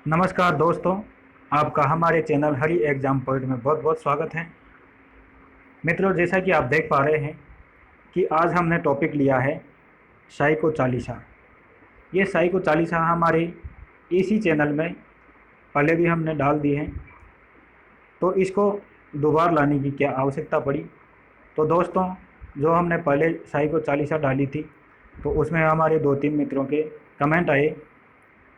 नमस्कार दोस्तों, आपका हमारे चैनल हरी एग्जाम पॉइंट में बहुत बहुत स्वागत है। मित्रों, जैसा कि आप देख पा रहे हैं कि आज हमने टॉपिक लिया है साइको चालीसा। ये साइको चालीसा हमारे इसी चैनल में पहले भी हमने डाल दी है, तो इसको दोबारा लाने की क्या आवश्यकता पड़ी। तो दोस्तों, जो हमने पहले साइको चालीसा डाली थी तो उसमें हमारे 2-3 मित्रों के कमेंट आए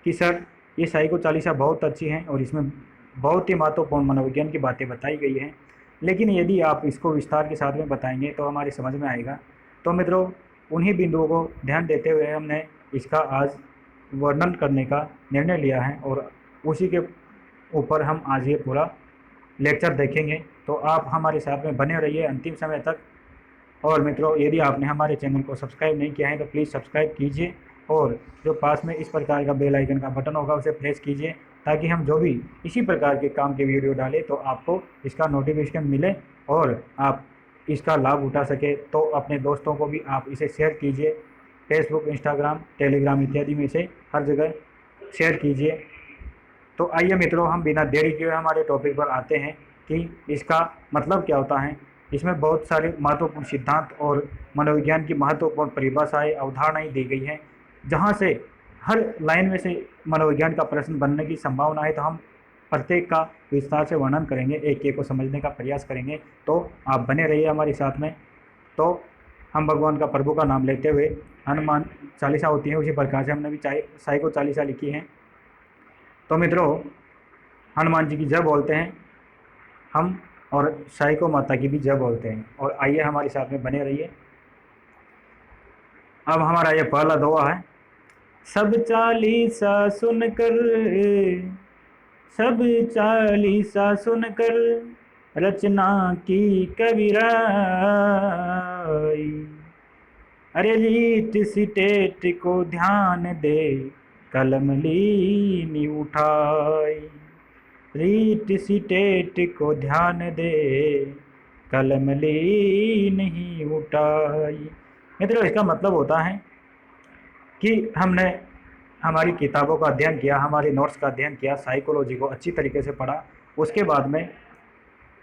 कि सर, ये साइको चालीसा बहुत अच्छी है और इसमें बहुत ही महत्वपूर्ण मनोविज्ञान की बातें बताई गई हैं, लेकिन यदि आप इसको विस्तार के साथ में बताएंगे तो हमारी समझ में आएगा। तो मित्रों, उन्हीं बिंदुओं को ध्यान देते हुए हमने इसका आज वर्णन करने का निर्णय लिया है और उसी के ऊपर हम आज ये पूरा लेक्चर देखेंगे। तो आप हमारे साथ में बने रहिए अंतिम समय तक। और मित्रों, यदि आपने हमारे चैनल को सब्सक्राइब नहीं किया है तो प्लीज़ सब्सक्राइब कीजिए और जो पास में इस प्रकार का बेल आइकन का बटन होगा उसे प्रेस कीजिए, ताकि हम जो भी इसी प्रकार के काम के वीडियो डालें तो आपको इसका नोटिफिकेशन मिले और आप इसका लाभ उठा सके। तो अपने दोस्तों को भी आप इसे शेयर कीजिए, फेसबुक, इंस्टाग्राम, टेलीग्राम इत्यादि में से हर जगह शेयर कीजिए। तो आइए मित्रों, हम बिना देरी किए हमारे टॉपिक पर आते हैं कि इसका मतलब क्या होता है। इसमें बहुत सारे महत्वपूर्ण सिद्धांत और मनोविज्ञान की महत्वपूर्ण परिभाषाएं, अवधारणाएं दी गई हैं, जहां से हर लाइन में से मनोविज्ञान का प्रश्न बनने की संभावना है। तो हम प्रत्येक का विस्तार से वर्णन करेंगे, एक एक को समझने का प्रयास करेंगे। तो आप बने रहिए हमारे साथ में। तो हम भगवान का, प्रभु का नाम लेते हुए हनुमान चालीसा होती है उसी प्रकार से हमने भी साइको चालीसा लिखी है। तो मित्रों, हनुमान जी की जय बोलते हैं हम और साइको माता की भी जय बोलते हैं। और आइए हमारे साथ में बने रहिए। अब हमारा ये पहला दोहा है। सब चालीसा सुनकर, सब चालीसा सुनकर रचना की कबीराई, अरे रीट सिटेट को ध्यान दे, कलम लीनी उठाई। रीट सिटेट को ध्यान दे, कलम ली नहीं उठाई। मित्रों, इसका मतलब होता है कि हमने हमारी किताबों का अध्ययन किया, हमारे नोट्स का अध्ययन किया, साइकोलॉजी को अच्छी तरीके से पढ़ा। उसके बाद में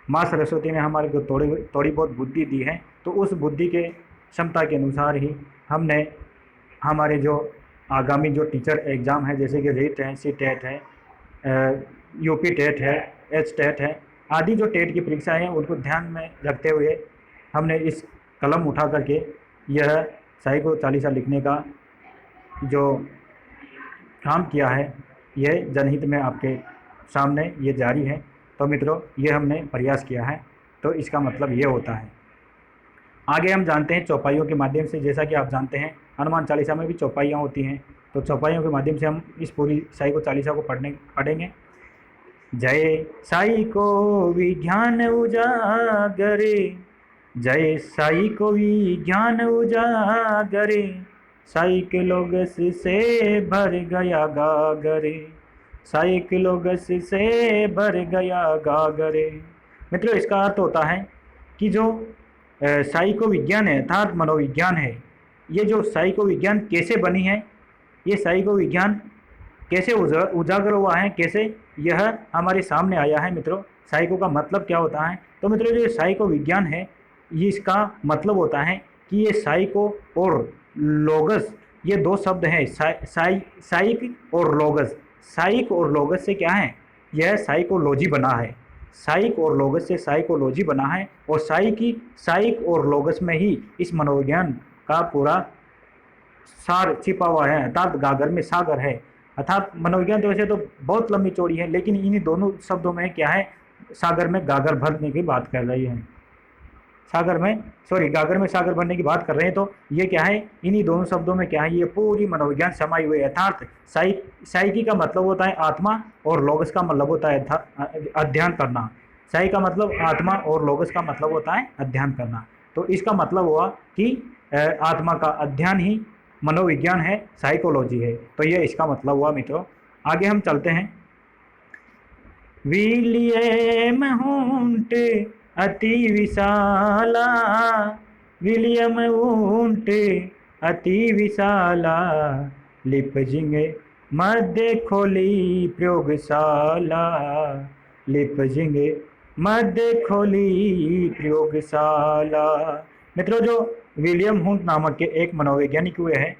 माँ सरस्वती ने हमारे को थोड़ी थोड़ी बहुत बुद्धि दी है, तो उस बुद्धि के क्षमता के अनुसार ही हमने हमारे जो आगामी जो टीचर एग्ज़ाम है, जैसे कि रीट है, सी टेट है, यूपी टेट है, एच टेट है, आदि जो टेट की परीक्षाएं हैं, उनको ध्यान में रखते हुए हमने इस कलम उठा करके यह साइको चालीसा लिखने का जो काम किया है, यह जनहित में आपके सामने ये जारी है। तो मित्रों, ये हमने प्रयास किया है, तो इसका मतलब ये होता है। आगे हम जानते हैं चौपाइयों के माध्यम से। जैसा कि आप जानते हैं हनुमान चालीसा में भी चौपाइयाँ होती हैं, तो चौपाइयों के माध्यम से हम इस पूरी साइको चालीसा को पढ़ेंगे। जय साई को विज्ञान उजागरे, जय साई को विज्ञान उजागरे, साइकोलॉगस से भर गया गागरे, साइकोलॉगस से भर गया गागरे। मित्रों, इसका अर्थ होता है कि जो साइको विज्ञान है अर्थात मनोविज्ञान है, ये जो साइको विज्ञान कैसे बनी है, ये साइको विज्ञान कैसे उजागर हुआ है, कैसे यह हमारे सामने आया है। मित्रों, साइको का मतलब क्या होता है। तो मित्रों, जो साइको विज्ञान है, ये इसका मतलब होता है कि ये साइको और लोगस, ये दो शब्द हैं, साइक और लोगस। साइक और लोगस से क्या है, यह साइकोलॉजी बना है। साइक और लोगस से साइकोलॉजी बना है, और साइक और लोगस में ही इस मनोविज्ञान का पूरा सार छिपा हुआ है, अर्थात गागर में सागर है। अर्थात मनोविज्ञान तो वैसे तो बहुत लंबी चौड़ी है, लेकिन इन्हीं दोनों शब्दों में क्या है, सागर में गागर भरने की बात कर रही है। गागर में सागर भरने की बात कर रहे हैं। तो ये क्या है, इन्हीं दोनों शब्दों में क्या है, ये पूरी मनोविज्ञान समाई हुई है। अर्थात साइकी का मतलब होता है आत्मा, और लोगस का मतलब होता है अध्ययन करना। साई का मतलब आत्मा और लोगस का मतलब होता है अध्ययन करना। तो इसका मतलब हुआ कि आत्मा का अध्ययन ही मनोविज्ञान है, साइकोलॉजी है। तो ये इसका मतलब हुआ। मित्रों, आगे हम चलते हैं। विलियम हुंट अति विशाला, विलियम हुंट अति विशाला, लिपजिंग मध्य खोली प्रयोगशाला, लिपजिंग मध्य खोली प्रयोगशाला। मित्रों, जो विलियम हुंट नामक के एक मनोवैज्ञानिक हुए हैं,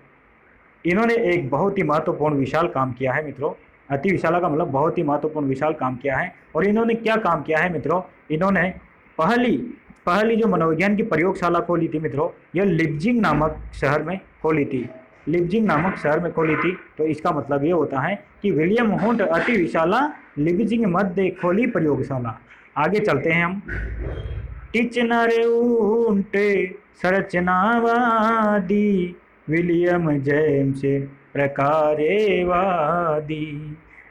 इन्होंने एक बहुत ही महत्वपूर्ण विशाल काम किया है मित्रों। अति विशाला का मतलब बहुत ही महत्वपूर्ण विशाल काम किया है। और इन्होंने क्या काम किया है मित्रों, इन्होंने पहली पहली जो मनोविज्ञान की प्रयोगशाला खोली थी मित्रों, यह लिपजिंग नामक शहर में खोली थी। लिपजिंग नामक शहर में खोली थी। तो इसका मतलब ये होता है कि विलियम हुंट अति विशाला लिपजिंग मध्य खोली प्रयोगशाला। आगे चलते हैं हम। टिचनर ऊंट संरचनावादी, विलियम जेम्स प्रकार्यवादी।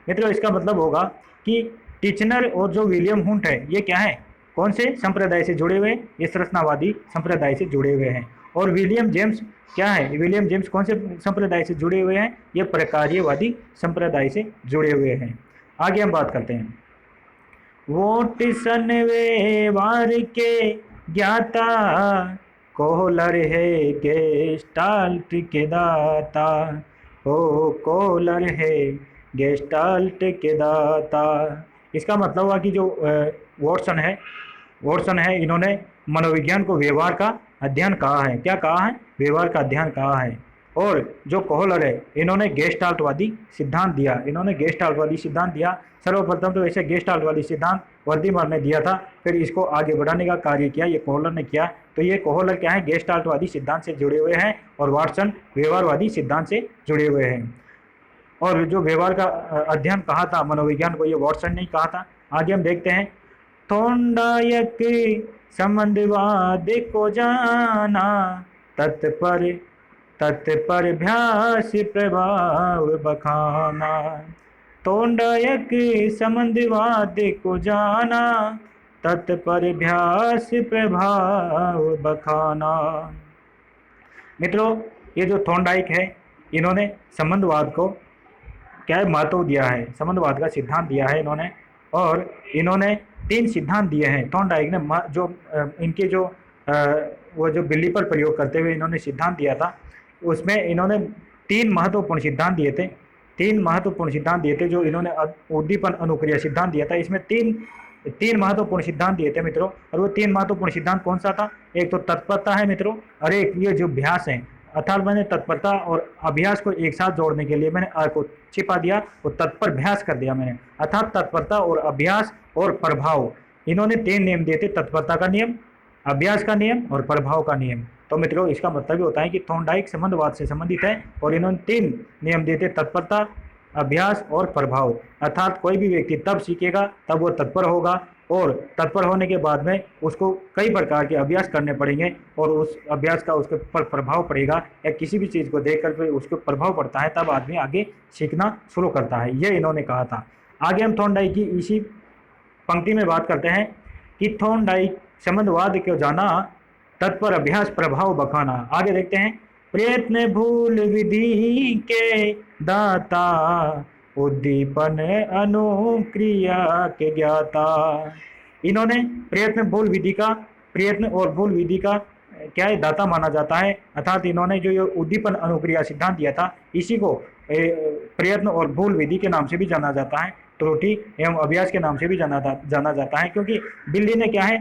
मित्रों, इसका मतलब होगा कि टिचनर और जो विलियम हुंट है, ये क्या है, कौन से संप्रदाय से जुड़े हुए, ये संरचनावादी संप्रदाय से जुड़े हुए हैं। और विलियम जेम्स क्या है, विलियम जेम्स कौन से संप्रदाय से जुड़े हुए हैं, ये प्रकार्यवादी संप्रदाय से जुड़े हुए हैं। आगे हम बात करते हैं। वोटिसन व्यवहार के ज्ञाता, कोहलर है गेस्टाल्ट के दाता। हो कोहलर है गेस्टाल्ट के दाता। इसका मतलब हुआ कि जो वॉटसन है, इन्होंने मनोविज्ञान को व्यवहार का अध्ययन कहा है। क्या कहा है, व्यवहार का अध्ययन कहा है। और जो कोहलर है, इन्होंने गेस्टाल्टवादी सिद्धांत दिया। इन्होंने गेस्टाल्टवादी सिद्धांत दिया। सर्वप्रथम तो ऐसे गेस्टाल्टवादी सिद्धांत वर्दीमर ने दिया था, फिर इसको आगे बढ़ाने का कार्य किया ये कोहलर ने किया। तो ये कोहलर क्या है, गेस्टाल्टवादी सिद्धांत से जुड़े हुए हैं, और वाटसन व्यवहारवादी सिद्धांत से जुड़े हुए हैं। और जो व्यवहार का अध्ययन कहा था मनोविज्ञान को, ये वाटसन ने कहा था। आगे हम देखते हैं। थोंडायक संबंधवाद को जाना, तत्पर तत्परभ्यास प्रभाव बखाना। थोंडायक संबंधवाद को जाना, तत्परभ्यास प्रभाव बखाना। मित्रों, ये जो थोंडाइक है, इन्होंने संबंधवाद को क्या महत्व दिया है, संबंधवाद का सिद्धांत दिया है इन्होंने। और इन्होंने 3 सिद्धांत दिए हैं थॉर्नडाइक ने। जो इनके जो वो जो बिल्ली पर प्रयोग करते हुए इन्होंने सिद्धांत दिया था, उसमें इन्होंने 3 महत्वपूर्ण सिद्धांत दिए थे। 3 महत्वपूर्ण सिद्धांत दिए थे जो इन्होंने उद्दीपन अनुक्रिया सिद्धांत दिया था। इसमें तीन महत्वपूर्ण सिद्धांत दिए थे मित्रों। और वो 3 महत्वपूर्ण सिद्धांत कौन सा था, एक तो तत्परता है मित्रों, और एक ये जो अभ्यास है। अर्थात मैंने तत्परता और अभ्यास को एक साथ जोड़ने के लिए मैंने अ को छिपा दिया, वो तत्पर अभ्यास कर दिया मैंने। अर्थात तत्परता और अभ्यास और प्रभाव, इन्होंने 3 नियम दिए थे, तत्परता का नियम, अभ्यास का नियम और प्रभाव का नियम। तो मित्रों, इसका मतलब ये होता है कि थॉर्नडाइक संबंधवाद से संबंधित है, और इन्होंने 3 नियम दिए थे, तत्परता, अभ्यास और प्रभाव। अर्थात कोई भी व्यक्ति तब सीखेगा तब वो तत्पर होगा, और तत्पर होने के बाद में उसको कई प्रकार के अभ्यास करने पड़ेंगे, और उस अभ्यास का उसके पर प्रभाव पड़ेगा, या किसी भी चीज़ को देखकर फिर उसके प्रभाव पड़ता है, तब आदमी आगे सीखना शुरू करता है। ये इन्होंने कहा था। आगे हम थॉर्नडाइक की इसी पंक्ति में बात करते हैं कि थॉर्नडाइक संबंधवाद को जाना, तत्पर अभ्यास प्रभाव बखाना। आगे देखते हैं। प्रयत्न भूल विधि के दाता, उद्दीपन अनुक्रिया के ज्ञाता। इन्होंने प्रयत्न और भूल विधि का क्या है, दाता माना जाता है। अर्थात इन्होंने जो ये उद्दीपन अनुक्रिया सिद्धांत दिया था, इसी को प्रयत्न और भूल विधि के नाम से भी जाना जाता है, त्रुटि एवं अभ्यास के नाम से भी जाना जाता है। क्योंकि बिल्ली ने क्या है,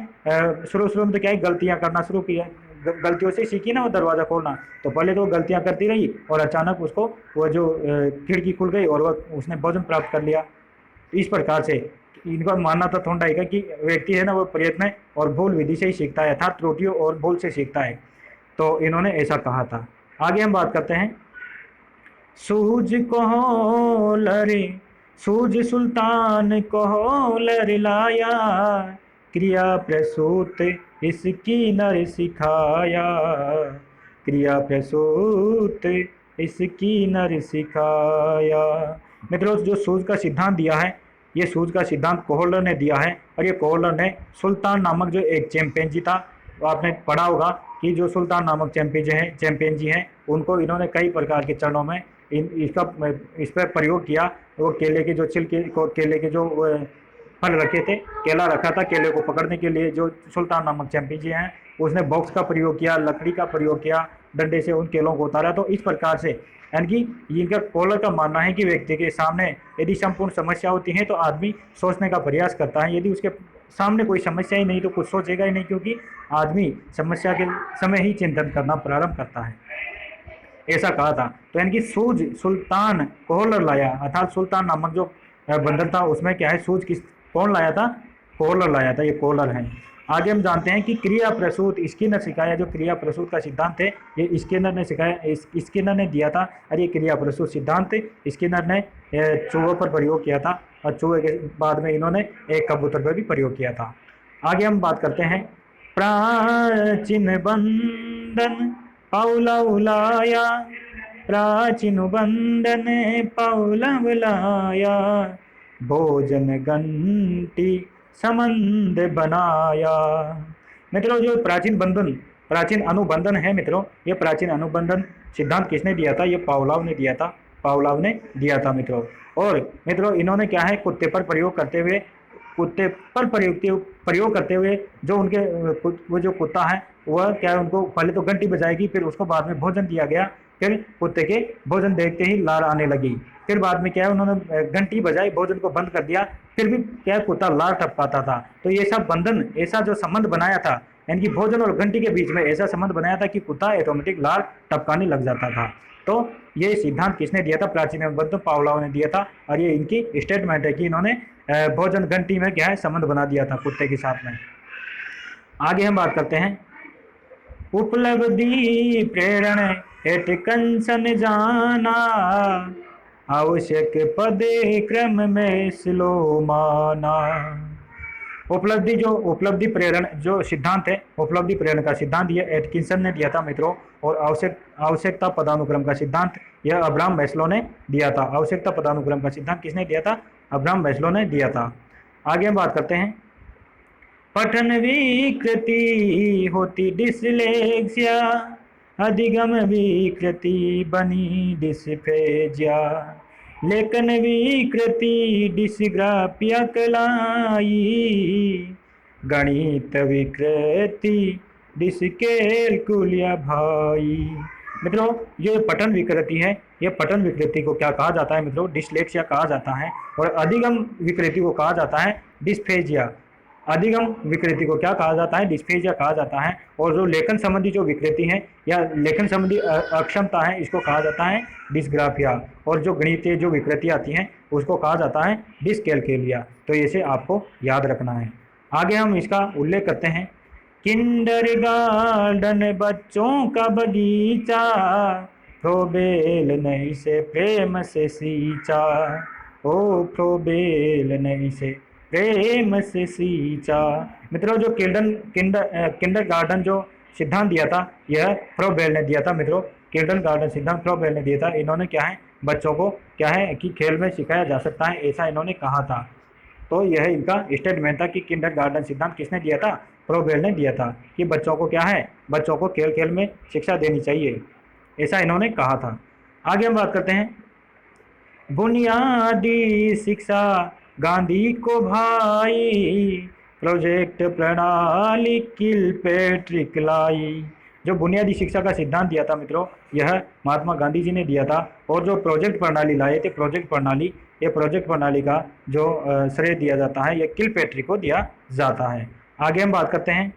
शुरू में तो क्या है, गलतियां करना शुरू किया, गलतियों से सीखी ना वो दरवाज़ा खोलना। तो पहले तो गलतियां करती रही, और अचानक उसको वो जो खिड़की खुल गई और वह उसने भोजन प्राप्त कर लिया। इस प्रकार से इनका मानना था थॉर्नडाइक का कि व्यक्ति है ना, वो प्रयत्न और भूल विधि से ही सीखता है, अर्थात त्रुटियों और भूल से सीखता है। तो इन्होंने ऐसा कहा था। आगे हम बात करते हैं। सूझ सुल्तान कोहलर लाया, क्रिया प्रसूत इसकी नर सिखाया। क्रिया प्रसूत इसकी नर सिखाया। मित्रों, जो सूझ का सिद्धांत दिया है, ये सूझ का सिद्धांत कोहलर ने दिया है। और ये कोहलर ने सुल्तान नामक जो एक चैंपियन था, तो आपने पढ़ा होगा कि जो सुल्तान नामक चैंपियन जी हैं, उनको इन्होंने कई प्रकार के चरणों में इस पर प्रयोग किया। वो केले के जो छिलके को, केले के जो फल रखे थे, केला रखा था, केले को पकड़ने के लिए जो सुल्तान नामक चैंपियन जी हैं, उसने बॉक्स का प्रयोग किया, लकड़ी का प्रयोग किया, डंडे से उन केलों को उतारा। तो इस प्रकार से यानी कि इनका कॉलर का मानना है कि व्यक्ति के सामने यदि संपूर्ण समस्या होती है तो आदमी सोचने का प्रयास करता है, यदि उसके सामने कोई समस्या ही नहीं तो कुछ सोचेगा ही नहीं, क्योंकि आदमी समस्या के समय ही चिंतन करना प्रारंभ करता है, ऐसा कहा था। तो यानी कि सूज सुल्तान कोहलर लाया, अर्थात सुल्तान नामक जो बंदर था उसमें क्या है, सूज किस कौन लाया था, कोहलर लाया था, ये कोहलर है। आगे हम जानते हैं कि क्रिया प्रसूत स्किनर सिखाया, जो क्रिया प्रसूत का सिद्धांत है ये स्किनर ने सिखाया, स्किनर ने दिया था। और ये क्रिया प्रसूत सिद्धांत स्किनर ने चूहों पर प्रयोग किया था, और चूहे के बाद में इन्होंने एक कबूतर पर भी प्रयोग किया था। आगे हम बात करते हैं प्राचीन बंधन पाउलाया, प्राचीन बंधन पाउलाया, भोजन घंटी संबंध बनाया। मित्रों जो प्राचीन बंधन, प्राचीन अनुबंधन है मित्रों, ये प्राचीन अनुबंधन सिद्धांत किसने दिया था, ये पावलोव ने दिया था, पावलोव ने दिया था मित्रों। और मित्रों इन्होंने क्या है, कुत्ते पर प्रयोग करते हुए, कुत्ते पर प्रयोग करते हुए जो उनके वो जो कुत्ता है वह क्या है, उनको पहले तो घंटी बजाएगी, फिर उसको बाद में भोजन दिया गया, फिर कुत्ते के भोजन देखते ही लार आने लगी, फिर बाद में क्या है उन्होंने घंटी बजाई, भोजन को बंद कर दिया, फिर भी क्या कुत्ता लार टपकाता था। तो ये सब बंधन, ऐसा जो संबंध बनाया था, यानी कि भोजन और घंटी के बीच में ऐसा संबंध बनाया था कि कुत्ता ऑटोमेटिक लार टपकाने लग जाता था। तो ये सिद्धांत किसने दिया था, प्राचीन बंधु पावलोव ने दिया था। और ये इनकी स्टेटमेंट है कि इन्होंने भोजन घंटी में क्या है संबंध बना दिया था कुत्ते के साथ में। आगे हम बात करते हैं उपलब्धि प्रेरण हेत कंसन जाना, आवश्यक पदे क्रम में स्लो माना। उपलब्धि जो उपलब्धि प्रेरण जो सिद्धांत है, उपलब्धि प्रेरण का सिद्धांत ये एटकिंसन ने दिया था मित्रों। और आवश्यकता पदानुक्रम का सिद्धांत यह अब्राहम मैस्लो ने दिया था। आवश्यकता पदानुक्रम का सिद्धांत किसने दिया था, अब्राहम मैस्लो ने दिया था। आगे हम बात करते हैं पठन विकृति होती डिसलेक्सिया, अधिगम विकृति बनी डिस्फेजिया, लेखन विकृति डिस्ग्राफिया कहलाई, गणित विकृति डिस्कैलकुलिया भाई। मित्रों ये पठन विकृति है, ये पठन विकृति को क्या कहा जाता है मित्रों, डिसलेक्सिया कहा जाता है। और अधिगम विकृति को कहा जाता है डिस्फेजिया, अधिगम विकृति को क्या कहा जाता है, डिस्फेजिया कहा जाता है। और जो लेखन संबंधी जो विकृति है या लेखन संबंधी अक्षमता है, इसको कहा जाता है डिस्ग्राफिया। और जो गणितीय जो विकृति आती हैं उसको कहा जाता है डिस्कैलकुलिया। तो इसे आपको याद रखना है। आगे हम इसका उल्लेख करते हैं किंडरगार्टन बच्चों का बगीचा, फ्रोबेल ने इसे प्रेम से सींचा, ओ फ्रोबेल ने इसे प्रेम से सींचा। मित्रों जो किंडरगार्टन जो सिद्धांत दिया था यह फ्रोबेल ने दिया था मित्रों। किंडरगार्टन सिद्धांत फ्रोबेल ने दिया था। इन्होंने क्या है बच्चों को क्या है कि खेल में सिखाया जा सकता है, ऐसा इन्होंने कहा था। तो यह इनका स्टेटमेंट था कि किंडरगार्टन सिद्धांत किसने दिया था, फ्रोबेल ने दिया था कि बच्चों को क्या है, बच्चों को खेल खेल में शिक्षा देनी चाहिए, ऐसा इन्होंने कहा था। आगे हम बात करते हैं बुनियादी शिक्षा गांधी को भाई, प्रोजेक्ट प्रणाली किलपेट्रिक लाई। जो बुनियादी शिक्षा का सिद्धांत दिया था मित्रों यह महात्मा गांधी जी ने दिया था। और जो प्रोजेक्ट प्रणाली लाए थे, प्रोजेक्ट प्रणाली, ये प्रोजेक्ट प्रणाली का जो श्रेय दिया जाता है यह किलपेट्रिक को दिया जाता है। आगे हम बात करते हैं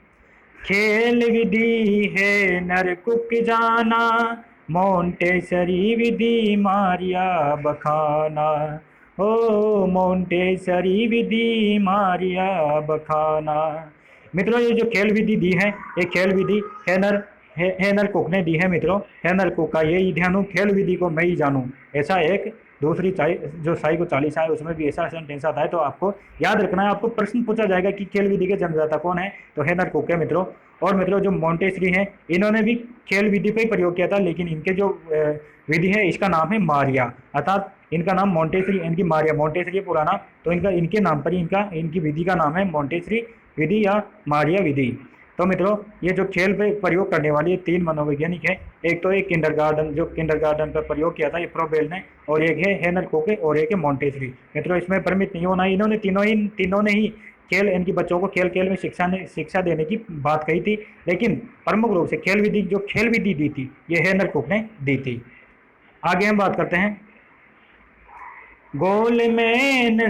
खेल विधि है नरकुक जाना, मोंटेसरी विधि मारिया बखाना, ओ मोंटेसरी विधि मारिया बखाना। मित्रों ये जो खेल विधि दी है ये खेल विधि हेनर कुक ने दी है मित्रों। हेनर कुक का ये ध्यान खेल विधि को मैं ही जानूं, ऐसा एक दूसरी जो साई को 40 है उसमें भी ऐसा सेंटेंस आता है। तो आपको याद रखना है, आपको प्रश्न पूछा जाएगा कि खेल विधि के जन्मदाता कौन है, तो हेनर कुक है मित्रों। और मित्रों जो मोंटेसरी है इन्होंने भी खेल विधि पर ही प्रयोग किया था, लेकिन इनके जो विधि है इसका नाम है मारिया, अर्थात इनका नाम मोंटेसरी, इनकी मारिया, मोंटेसरी पुराना, तो इनके नाम पर ही इनकी विधि का नाम है मोंटेसरी विधि या मारिया विधि। तो मित्रों ये जो खेल पे प्रयोग करने वाली 3 मनोवैज्ञानिक है, एक तो एक किंडरगार्टन जो किंडरगार्टन पर प्रयोग किया था ये फ्रोबेल ने, और एक है हेनर कुक और एक है मोंटेसरी। मित्रों इसमें भ्रमित नहीं होना, इन्होंने तीनों ने ही खेल इनकी बच्चों को खेल खेल में शिक्षा देने की बात कही थी, लेकिन प्रमुख रूप से खेल विधि दी थी ये हेनल कुक ने दी थी। आगे हम बात करते हैं, गोल में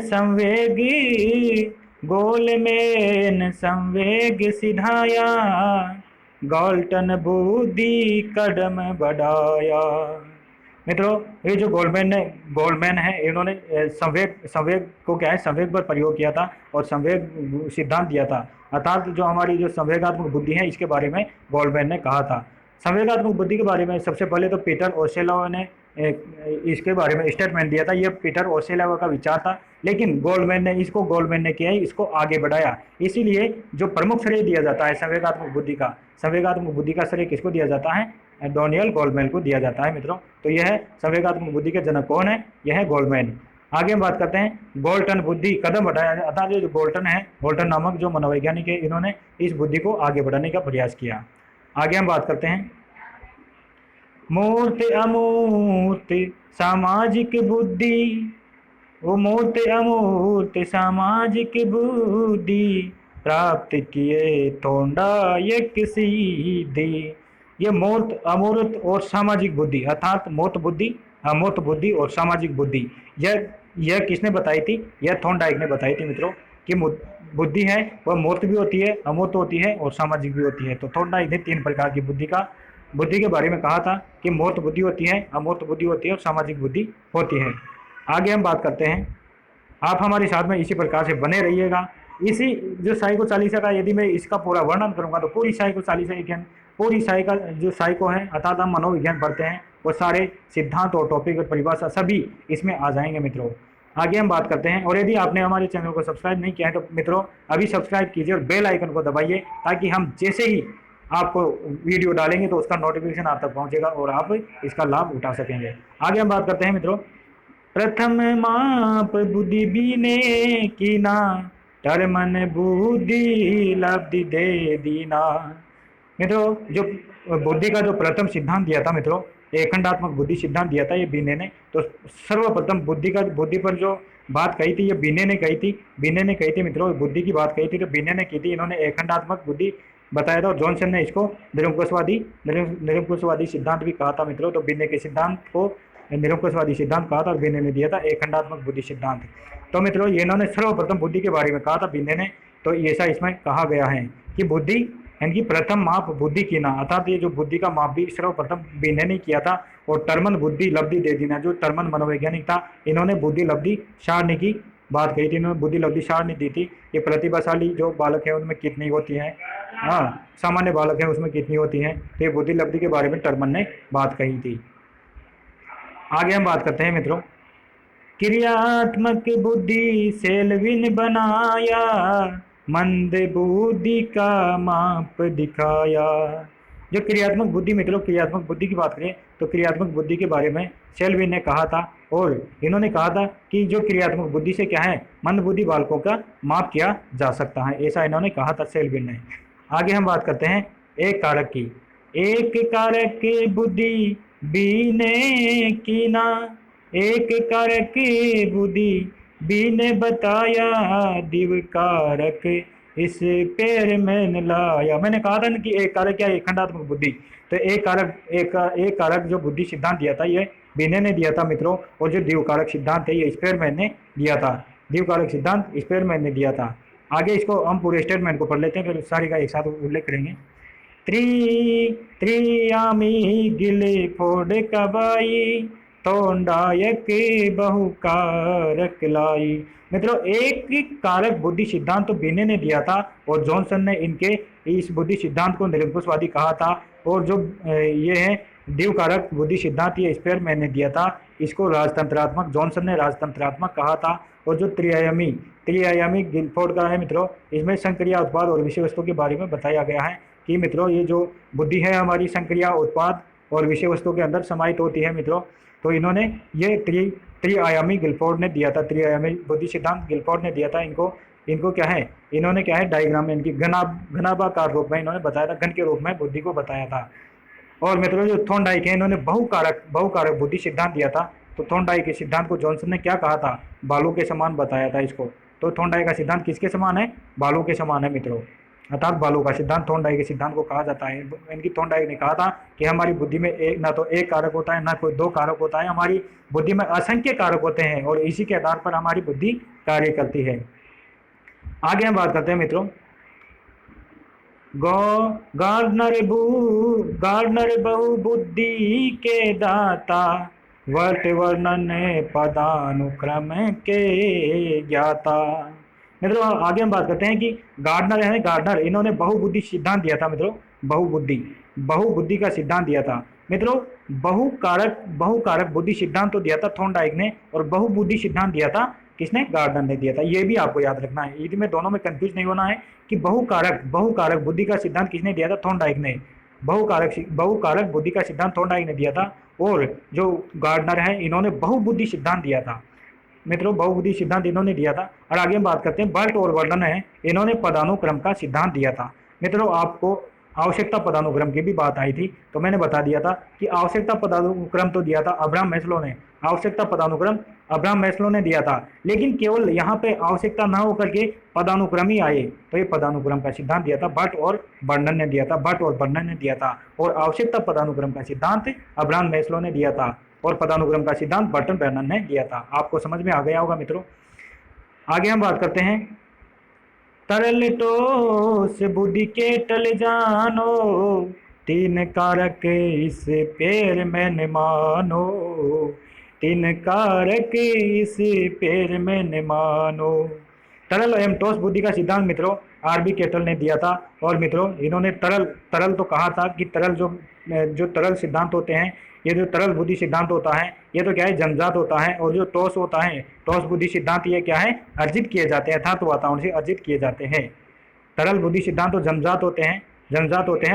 संवेग सिधाया, गाल्टन बुद्धि कदम बढ़ाया। मित्रों, ये जो गोल्डमैन है, इन्होंने संवेग को क्या है, संवेग पर प्रयोग किया था और संवेग सिद्धांत दिया था। अर्थात जो हमारी जो संवेगात्मक बुद्धि है इसके बारे में गोल्डमैन ने कहा था। संवेगात्मक बुद्धि के बारे में सबसे पहले तो पीटर ओसेलोव ने इसके बारे में स्टेटमेंट दिया था। ये पीटर ओसेलोव का विचार था, लेकिन गोल्डमैन ने किया है, इसको आगे बढ़ाया। इसीलिए जो प्रमुख श्रेय दिया जाता है संवेगात्मक बुद्धि का श्रेय किसको दिया जाता है? डैनियल गोल्डमैन को दिया जाता है मित्रों। तो यह संवेगात्मक बुद्धि के जनक कौन है? यह है गोल्डमैन। आगे हम बात करते हैं, गोल्टन बुद्धि कदम बढ़ाया। अर्थात जो गोल्टन नामक जो मनोवैज्ञानिक है, इन्होंने इस बुद्धि को आगे बढ़ाने का प्रयास किया। आगे हम बात करते हैं, मूर्त अमूर्त सामाजिक बुद्धि, वो मूर्त अमूर्त सामाजिक बुद्धि प्राप्त किए थोड़ा एक सीधी। ये मूर्त अमूर्त और सामाजिक बुद्धि, अर्थात मूर्त बुद्धि, अमूर्त बुद्धि और सामाजिक बुद्धि, यह किसने बताई थी? यह थॉर्नडाइक ने बताई थी मित्रों, कि बुद्धि है वह मूर्त भी होती है, अमूर्त होती है और सामाजिक भी होती है। तो थॉर्नडाइक ने 3 प्रकार की बुद्धि के बारे में कहा था कि मूर्त बुद्धि होती है, अमूर्त बुद्धि होती है और सामाजिक बुद्धि होती है। आगे हम बात करते हैं, आप हमारे साथ में इसी प्रकार से बने रहिएगा। इसी जो साइको चालीसा का यदि मैं इसका पूरा वर्णन करूंगा तो पूरी साइको चालीसा पूरी साइका जो साइको है, अर्थात हम मनोविज्ञान पढ़ते हैं, वो सारे सिद्धांत और टॉपिक और परिभाषा सभी इसमें आ जाएंगे मित्रों। आगे हम बात करते हैं, और यदि आपने हमारे चैनल को सब्सक्राइब नहीं किया है तो मित्रों अभी सब्सक्राइब कीजिए और बेल आइकन को दबाइए, ताकि हम जैसे ही आपको वीडियो डालेंगे तो उसका नोटिफिकेशन आप तक पहुंचेगा और आप इसका लाभ उठा सकेंगे। आगे हम बात करते हैं मित्रों, प्रथम माप बुद्धि बीने कीना, तर मन बुद्धि लब्धि दे दीना। मित्रों, जो बुद्धि का जो प्रथम सिद्धांत दिया था मित्रों, एकखंडात्मक बुद्धि सिद्धांत दिया था ये बीने ने। तो सर्वप्रथम बुद्धि पर जो बात कही थी ये बीने ने कही थी मित्रों। बुद्धि की बात कही थी तो बीने ने की थी। इन्होंने एकखंडात्मक बुद्धि बताया था और जॉनसन ने इसको निरंकुशवादी सिद्धांत भी कहा था मित्रों। तो बीने के सिद्धांत को निरंकुशवादी सिद्धांत कहा था और बीने ने दिया था एकखंडात्मक बुद्धि सिद्धांत। तो मित्रों ये इन्होंने सर्वप्रथम बुद्धि के बारे में कहा था बीने ने। तो ऐसा इसमें कहा गया है कि बुद्धि इनकी प्रथम माप बुद्धि की ना, अर्थात ये जो बुद्धि का माप भी सर्वप्रथम बीने ने किया था। और टर्मन बुद्धि लब्धि दे देना, जो टर्मन मनोवैज्ञानिक था, इन्होंने बुद्धि लब्धि सारणी की बात कही थी। इन्होंने बुद्धि लब्धि सारणी दी थी। ये प्रतिभाशाली जो बालक है उनमें कितनी होती है, हाँ सामान्य बालक है उसमें कितनी होती है। तो ये बुद्धि लब्धि के बारे में टर्मन ने बात कही थी। आगे हम बात करते हैं मित्रों, क्रियात्मक बुद्धि सेल्विन बनाया, मंद बुद्धि का माप दिखाया। जो क्रियात्मक बुद्धि मित्रों, क्रियात्मक बुद्धि की बात करें तो क्रियात्मक बुद्धि के बारे में सेल्विन ने कहा था, और इन्होंने कहा था कि जो क्रियात्मक बुद्धि से क्या है, मंद बुद्धि बालकों का माप किया जा सकता है, ऐसा इन्होंने कहा था सेल्विन ने। आगे हम बात करते हैं एक कारक की, एक कारक बुद्धि बीने की ना, एक कारक बुद्धि बीने बताया, दिव कारक इस पैर में न लाया। मैंने कहा था ना कि एक कारक क्या, एक खंडात्मक बुद्धि। तो एक कारक जो बुद्धि सिद्धांत दिया था ये बीने ने दिया था मित्रों। और जो दिव कारक सिद्धांत है ये स्पेयरमैन ने दिया था। दिव कारक सिद्धांत स्पेयरमैन ने दिया था। आगे इसको हम पूरे स्टेटमेंट को पढ़ लेते हैं, फिर सारी का एक साथ उल्लेख करेंगे। त्रियामी गिले फोड़ कबाई, तोंडायक बहु कारक लाई। मित्रों एक कारक बुद्धि सिद्धांत तो बीने ने दिया था और जॉनसन ने इनके इस बुद्धि सिद्धांत को निरंकुशवादी कहा था। और जो ये है दिव कारक बुद्धि सिद्धांत ये स्पेयरमैन ने दिया था, इसको राजतंत्रात्मक, जॉनसन ने राजतंत्रात्मक कहा था। और जो त्रियायामी गिलफोर्ड का है मित्रों, इसमें संक्रिया उत्पाद और विषय वस्तु के बारे में बताया गया है कि मित्रों ये जो बुद्धि है हमारी संक्रिया उत्पाद और विषय वस्तु के अंदर समाहित होती है मित्रों। तो इन्होंने ये त्रिआयामी गिलफोर्ड ने दिया था, त्रिआयामी बुद्धि सिद्धांत गिलफोर्ड ने दिया था। इनको क्या है, इन्होंने क्या है डायग्राम में इनकी घनाभाकार रूप में इन्होंने बताया था, घन के रूप में बुद्धि को बताया था। और मित्रों जो थॉर्नडाइक है इन्होंने बहुकारक बुद्धि सिद्धांत दिया था। तो थॉर्नडाइक के सिद्धांत को जॉनसन ने क्या कहा था, बालू के समान बताया था इसको। तो थॉर्नडाइक का सिद्धांत किसके समान है? बालों के समान है मित्रों, अर्थात बालों का सिद्धांत थॉर्नडाइक के सिद्धांत को कहा जाता है। इनकी थॉर्नडाइक ने कहा था कि हमारी बुद्धि में एक ना तो एक कारक होता है, ना कोई दो कारक होता है, हमारी बुद्धि में असंख्य कारक होते हैं और इसी के आधार पर हमारी बुद्धि कार्य करती है। आगे हम बात करते हैं मित्रों, गार्डनर बहु बुद्धि के दाता, वर्त वर्णन पदानुक्रम के ज्ञाता। मित्रों आगे हम बात करते हैं कि गार्डनर इन्होंने बहुबुद्धि सिद्धांत दिया था मित्रों, बहुबुद्धि का सिद्धांत दिया था मित्रों। बहुकारक बुद्धि सिद्धांत तो दिया था थॉर्नडाइक ने, और बहुबुद्धि सिद्धांत दिया था किसने? गार्डनर ने दिया था। ये भी आपको याद रखना है, यदि में दोनों में कंफ्यूज नहीं होना है कि बहुकारक बुद्धि का सिद्धांत किसने दिया था? थॉर्नडाइक ने। बहुकारक बुद्धि का सिद्धांत थॉर्नडाइक ने दिया था, और जो गार्डनर है इन्होंने बहुबुद्धि सिद्धांत दिया था मित्रों, बहुबुद्धि सिद्धांत इन्होंने दिया था। और आगे हम बात करते हैं बर्ट और वर्णन है, इन्होंने पदानुक्रम का सिद्धांत दिया था मित्रों। आपको आवश्यकता पदानुक्रम की भी बात आई थी, तो मैंने बता दिया था कि आवश्यकता पदानुक्रम तो दिया था अब्राहम मैस्लो ने, आवश्यकता पदानुक्रम अब्राहम मैस्लो ने दिया था, लेकिन केवल यहाँ पे आवश्यकता ना होकर के पदानुक्रम ही आए, तो ये पदानुक्रम का सिद्धांत दिया था बर्ट और बर्नन ने दिया था, और आवश्यकता पदानुक्रम का सिद्धांत अब्राहम मैस्लो ने दिया था, और पदानुक्रम का सिद्धांत बर्टन बर्नन ने दिया था। आपको समझ में आ गया होगा मित्रों। आगे हम बात करते हैं, तरल ठोस बुद्धि के टल जानो, तीन कारक इस पैर में न मानो, तीन कारक इस पैर में न मानो। तरल एवं ठोस बुद्धि का सिद्धांत मित्रों आरबी केटल ने दिया था, और मित्रों इन्होंने तरल तो कहा था कि तरल जो तरल सिद्धांत होते हैं, ये जो तरल बुद्धि सिद्धांत होता है ये तो क्या है? जन्मजात होता है, और जो ठोस होता है ठोस बुद्धि सिद्धांत ये क्या है? अर्जित किए जाते हैं, अर्थात वातावरण से अर्जित किए जाते हैं। तरल बुद्धि सिद्धांत तो जन्मजात होते हैं,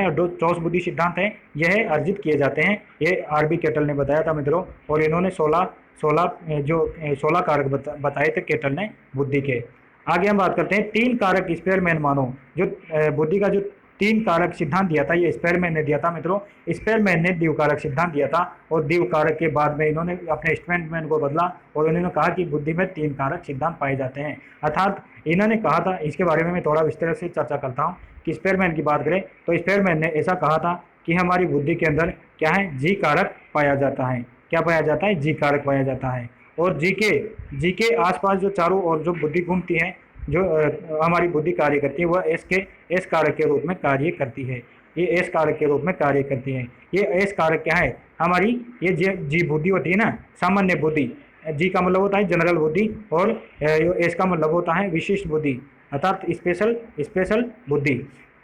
और जो ठोस बुद्धि सिद्धांत है यह अर्जित किए जाते हैं। ये आरबी केटल ने बताया था मित्रों, और इन्होंने 16 कारक बताए थे केटल ने बुद्धि के। आगे हम बात करते हैं तीन कारक स्पेयरमैन मानो, जो बुद्धि का जो तीन कारक सिद्धांत दिया था ये स्पेयरमैन ने दिया था मित्रों। स्पेयरमैन ने द्विकारक सिद्धांत दिया था, और द्विकारक के बाद में इन्होंने अपने स्टेटमेंट को बदला, और उन्होंने कहा कि बुद्धि में तीन कारक सिद्धांत पाए जाते हैं। अर्थात इन्होंने कहा था, इसके बारे में मैं थोड़ा विस्तार से चर्चा करता हूँ कि स्पेयरमैन की बात करें तो स्पेयरमैन ने ऐसा कहा था कि हमारी बुद्धि के अंदर क्या है? जी कारक पाया जाता है। क्या पाया जाता है? जी कारक पाया जाता है। और जी के आसपास जो चारों ओर जो बुद्धि घूमती है, जो हमारी बुद्धि कार्य करती है, वह एस कारक के रूप में कार्य करती है। ये एस कारक के रूप में कार्य करती है। ये एस कारक क्या है? हमारी ये जी बुद्धि होती है ना, सामान्य बुद्धि। जी का मतलब होता है जनरल बुद्धि, और एस का मतलब होता है विशिष्ट बुद्धि, अर्थात स्पेशल बुद्धि।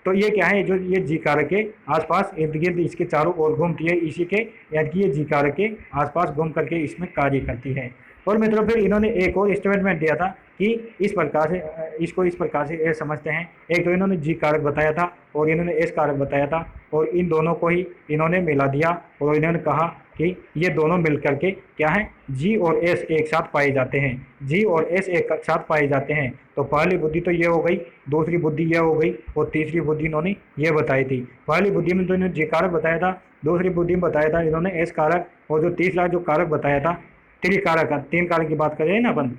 तो ये क्या है? जो ये जी कारक के आसपास इर्द गिर्द इसके चारों ओर घूमती है, इसी के यानी कि ये जी कारक के आसपास घूम करके इसमें कार्य करती है। और मित्रों फिर इन्होंने एक और स्टेटमेंट दिया था कि इस प्रकार से ये समझते हैं। एक तो इन्होंने जी कारक बताया था, और इन्होंने एस कारक बताया था, और इन दोनों को ही इन्होंने मिला दिया, और इन्होंने कहा कि ये दोनों मिल करके क्या है? जी और एस एक साथ पाए जाते हैं। जी और एस एक साथ पाए जाते हैं। तो पहली बुद्धि तो ये हो गई, दूसरी बुद्धि ये हो गई, और तीसरी बुद्धि इन्होंने ये बताई थी। पहली बुद्धि में तो इन्होंने जी कारक बताया था, दूसरी बुद्धि में बताया था इन्होंने एस कारक, और जो तीसरा जो कारक बताया था त्रिकारक, तीन कारक की बात करें ना अपन,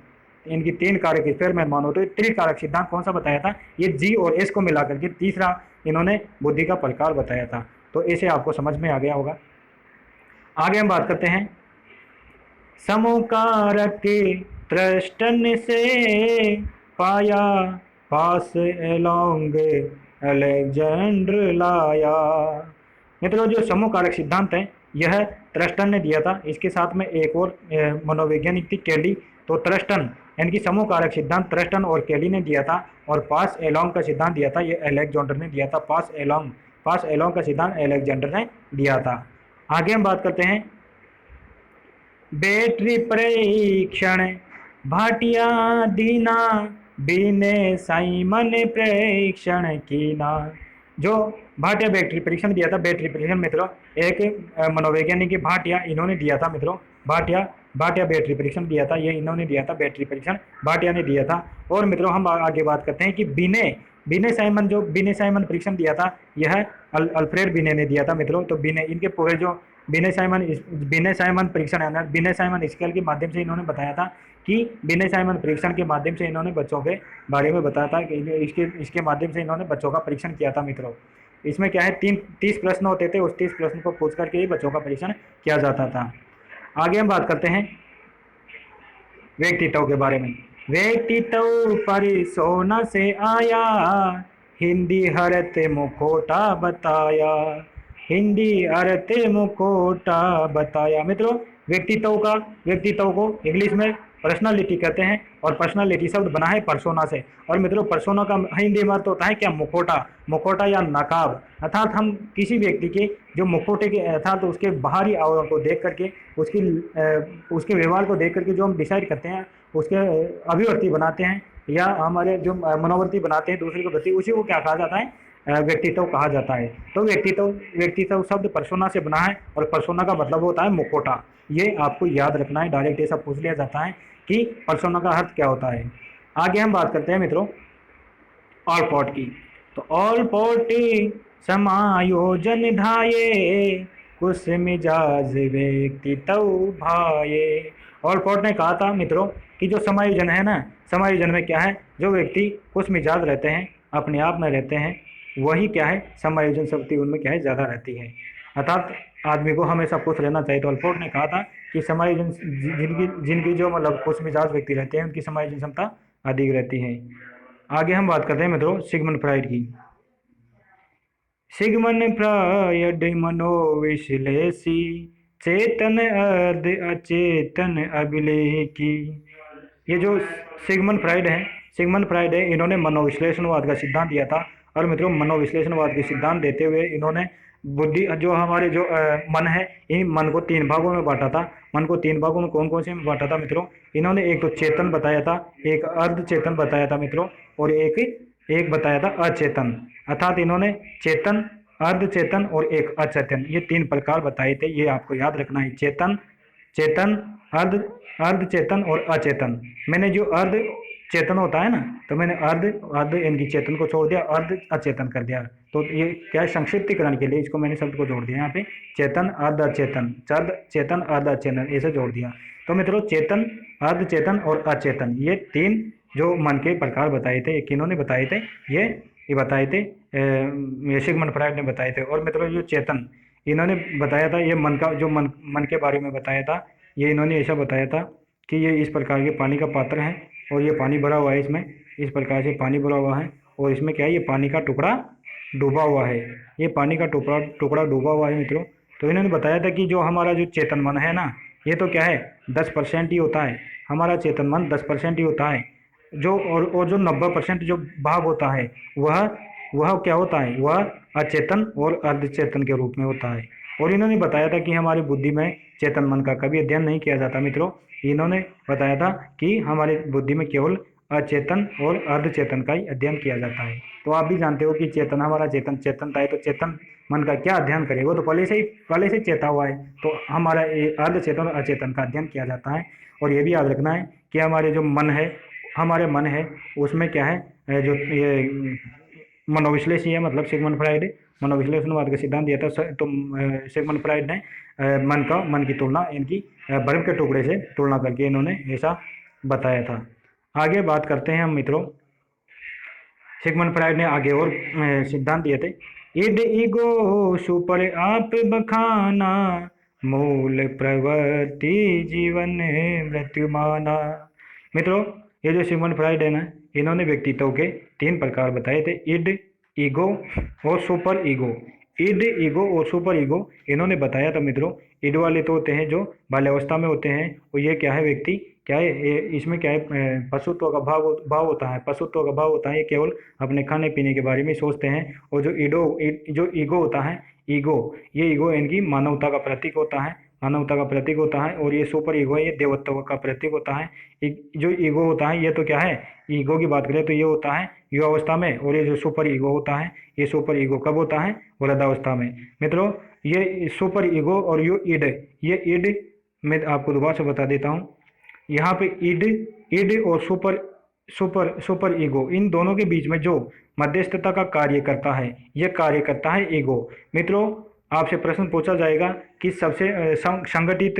इनकी तीन कारक स्पेयरमैन मानो तो त्रिकारक सिद्धांत कौन सा बताया था? ये जी और एस को मिला करके तीसरा इन्होंने बुद्धि का प्रकार बताया था। तो ऐसे आपको समझ में आ गया होगा। आगे हम बात करते हैं, समकारक त्रस्टन से पाया, पास एलोंग अलेक्जेंडर लाया। मित्रों जो समकारक सिद्धांत है यह त्रस्टन ने दिया था, इसके साथ में एक और मनोवैज्ञानिक थी केली। तो त्रस्टन यानी कि समकारक सिद्धांत त्रस्टन और केली ने दिया था, और पास एलोंग का सिद्धांत दिया था ये अलेक्जेंडर ने दिया था। पास एलोंग का सिद्धांत अलेक्जेंडर ने दिया था। आगे हम बात करते हैं, बैटरी परीक्षण भाटिया दीना, बीने साइमन परीक्षण कीना। जो भाटिया बैटरी परीक्षण दिया था, बैटरी परीक्षण मित्रों एक मनोवैज्ञानिक भाटिया इन्होंने दिया था मित्रों। भाटिया बैटरी परीक्षण दिया था, ये इन्होंने दिया था, बैटरी परीक्षण भाटिया ने दिया था। और मित्रों हम आगे बात करते हैं कि बीने साइमन परीक्षण दिया था यह अल्फ्रेड बीने ने दिया था मित्रों। तो बीने इनके पूरे जो बिने साइमन परीक्षण है ना, बिने साइमन स्केल के माध्यम से इन्होंने बताया था कि बिने साइमन परीक्षण के माध्यम से इन्होंने बच्चों के बारे में बताया था कि इसके इसके माध्यम से इन्होंने बच्चों का परीक्षण किया था मित्रों। इसमें क्या है, 30 प्रश्न होते थे, उस 30 प्रश्न को पूछ करके ही बच्चों का परीक्षण किया जाता था। आगे हम बात करते हैं व्यक्तित्व के बारे में। व्यक्तित्व पर सोना से आया, हिंदी हरत मुखोटा बताया, हिंदी हरत मुखोटा बताया। मित्रों, व्यक्तित्व को इंग्लिश में पर्सनालिटी कहते हैं, और पर्सनालिटी शब्द बना है परसोना से। और मित्रों, परसोना का हिंदी में अर्थ होता है क्या, मुखोटा या नकाब। अर्थात हम किसी व्यक्ति के जो मुखोटे के अर्थात उसके बाहरी आवरण को देख करके, उसके व्यवहार को देख करके जो हम डिसाइड करते हैं, उसके अभिव्यक्ति बनाते हैं या हमारे जो मनोवृत्ति बनाते हैं दूसरे के प्रति, उसी को क्या कहा जाता है, व्यक्तित्व कहा जाता है। तो व्यक्तित्व शब्द परसोना से बना है, और परसोना का मतलब होता है मुखोटा। ये आपको याद रखना है, डायरेक्ट ऐसा पूछ लिया जाता है कि परसोना का अर्थ क्या होता है। आगे हम बात करते हैं मित्रों ऑल पॉट की। तो ऑल पॉट समायोजन धाये, कुछ मिजाज व्यक्तित्व भाये। ऑल पॉट ने कहा था मित्रों कि जो समायोजन है ना, समायोजन में क्या है, जो व्यक्ति कुछ मिजाज रहते हैं, अपने आप में रहते हैं, वही क्या है, समायोजन शक्ति उनमें क्या है, ज़्यादा रहती है। अर्थात आदमी को हमेशा खुश रहना चाहिए। तो ऑल पॉट ने कहा था कि समायोजन जिनकी जो मतलब खुश मिजाज व्यक्ति रहते हैं, उनकी समायोजन क्षमता अधिक रहती है। आगे हम बात करते हैं मित्रों सिगमंड फ्राइड की। सिगमंड फ्राइड मनोविश्लेषी, चेतन अर्ध अचेतन अभिलेखी। ये जो सिगमंड फ्राइड है, इन्होंने मनोविश्लेषणवाद का सिद्धांत दिया था। और मित्रों, मनोविश्लेषणवाद के सिद्धांत देते हुए इन्होंने बुद्धि जो हमारे जो मन है, इन मन को 3 भागों में बांटा था। मन को 3 भागों में कौन कौन से में बांटा था मित्रों? इन्होंने एक तो चेतन बताया था, एक अर्ध चेतन बताया था मित्रों, और एक बताया था अचेतन। अर्थात इन्होंने चेतन, अर्ध चेतन और एक अचेतन, ये 3 प्रकार बताए थे। ये आपको याद रखना है, चेतन, अर्ध चेतन और अचेतन। मैंने जो अर्ध चेतन होता है ना, तो मैंने अर्ध इनकी चेतन को छोड़ दिया, अर्ध अचेतन कर दिया। तो ये क्या है, संक्षिप्तीकरण के लिए इसको मैंने शब्द को जोड़ दिया यहाँ पे, चेतन अर्ध अचेतन, चेतन अर्ध अचेतन, ऐसे जोड़ दिया। तो मित्रों, चेतन, अर्ध चेतन और अचेतन, ये 3 जो मन के प्रकार बताए थे, किन्होंने बताए थे, ये बताए थे सिगमंड फ्राइड ने बताए थे। और मित्रों, जो चेतन इन्होंने बताया था, ये मन का जो मन के बारे में बताया था। ये इन्होंने ऐसा बताया था कि ये इस प्रकार के पानी का पात्र है, और ये पानी भरा हुआ है, इसमें इस प्रकार से पानी भरा हुआ है, और इसमें क्या है, ये पानी का टुकड़ा डूबा हुआ है, ये पानी का टुकड़ा डूबा हुआ है मित्रों। तो इन्होंने बताया था कि जो हमारा जो चेतन मन है ना, ये तो क्या है, 10% ही होता है, हमारा चेतन मन 10% ही होता है। जो और जो 90% जो भाग होता है, वह क्या होता है, वह अचेतन और अर्धचेतन के रूप में होता है। और इन्होंने बताया था कि हमारी बुद्धि में चेतन मन का कभी अध्ययन नहीं किया जाता मित्रों। इन्होंने बताया था कि हमारी बुद्धि में केवल अचेतन और अर्धचेतन का ही अध्ययन किया जाता है। तो आप भी जानते हो कि चेतन, हमारा चेतनता है, तो चेतन मन का क्या अध्ययन करे, वो तो पहले से चेता हुआ है। तो हमारा अर्धचेतन और अचेतन का अध्ययन किया जाता है। और ये भी याद रखना है कि हमारे जो मन है उसमें क्या है, जो ये मनोविश्लेषी है, मतलब सिगमंड फ्राइड मनोविश्लेषणवाद का सिद्धांत दिया था। तो सिगमंड फ्राइड ने मन की तुलना इनकी बर्फ के टुकड़े से तुलना करके इन्होंने ऐसा बताया था। आगे बात करते हैं हम मित्रों, सिगमंड फ्राइड ने आगे और सिद्धांत दिए थे। इड ईगो सुपर आप बखाना, मूल प्रवृत्ति जीवन मृत्यु माना। मित्रों, ये जो सिगमंड फ्राइड है ना, इन्होंने व्यक्तित्व के 3 प्रकार बताए थे, इड, ईगो और सुपर ईगो। इड, ईगो और सुपर ईगो इन्होंने बताया था मित्रों। इड वाले तो होते हैं जो बाल्यावस्था में होते हैं, और ये क्या है, व्यक्ति क्या है, इसमें क्या है, पशुत्व का भाव होता है, पशुत्व का भाव होता है। ये केवल अपने खाने पीने के बारे में सोचते हैं। और जो ईगो होता है, ये ईगो इनकी मानवता का प्रतीक होता है, और ये सुपर ईगो है, ये देवत्व का प्रतीक होता है। जो ईगो होता है, ये तो क्या है, ईगो की बात करें तो ये होता है युवावस्था में, और ये जो सुपर ईगो होता है, ये सुपर ईगो कब होता है, वृद्धावस्था में। मित्रों, ये सुपर ईगो और ये ईड मैं आपको दोबारा से बता देता हूँ। यहाँ पे ईड और सुपर ईगो, इन दोनों के बीच में जो मध्यस्थता का कार्य करता है, ये कार्य करता है ईगो। मित्रों, आपसे प्रश्न पूछा जाएगा कि सबसे संगठित